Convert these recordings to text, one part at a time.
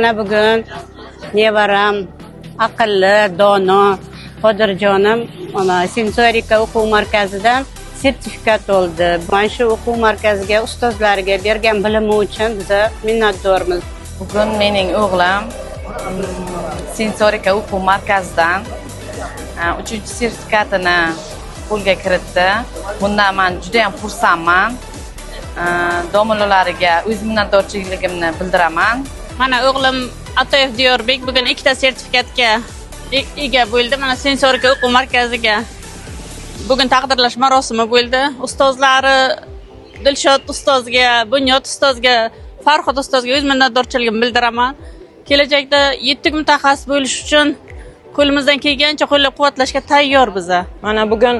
Mana bugun nevaram aqlli, dono Qodirjonim mana sensorika o'quv markazidan sertifikat oldi. Mana shu o'quv markaziga ustozlarga bergan bilimi uchun biz minnatdormiz. Bugun mening o'g'lim sensorika o'quv markazidan 3-sertifikatini qo'lga kiritdi. Bundan men juda ham xursandman. Domlalarga o'z minnatdorchiligimni bildiraman. Mana o'g'lim Atoyev Diyorbek bugun 2 sertifikatga ega bo'ldi. Mana sensorika o'quv markaziga bugun taqdirlash marosimi bo'ldi. Ustozlari Dilshod ustozga, Bunyod ustozga, Farhod ustozga o'z minnatdorchiligimni bildiraman. Kelajakda yetuk mutaxassis bo'lish uchun qo'limizdan kelgancha qo'llab-quvvatlashga tayyor biz. Mana bugun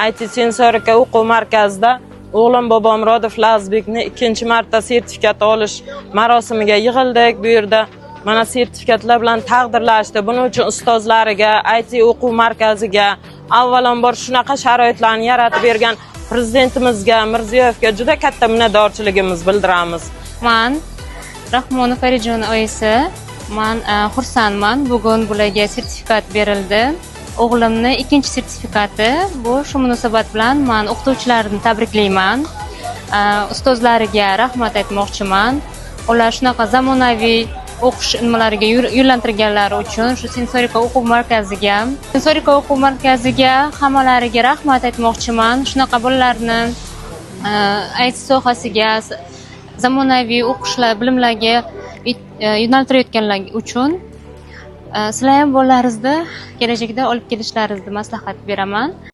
IT sensorika o'quv markazida o'g'lim Bobomurodov Lazbekni 2-marta sertifikat olish marosimiga yig'ildik. Bu yerda mana sertifikatlar bilan taqdirlashdi. Buning uchun ustozlariga, IT o'quv markaziga, avvalambor shunaqa sharoitlarni yaratib bergan prezidentimizga, Mirziyoyevga juda katta minnatdorchiligimizni bildiramiz. Men Rahmonov Farijon oyisi, men xursandman. Bugun bularga sertifikat berildi. O'g'limni 2-sertifikati bu. Shu munosabat bilan men o'qituvchilarni tabriklayman. Ustozlariga rahmat aytmoqchiman. Ular shunaqa zamonaviy o'qish nimalariga yo'llantirganlari uchun shu sensorika o'quv markaziga hammalariga rahmat aytmoqchiman. Shunaqa bolalarni IT sohasiga, zamonaviy o'qishlar, bilimlarga yo'naltirayotganlar uchun sizlar ham bolalaringizni kelajakda olib kelishlaringizni maslahat beraman.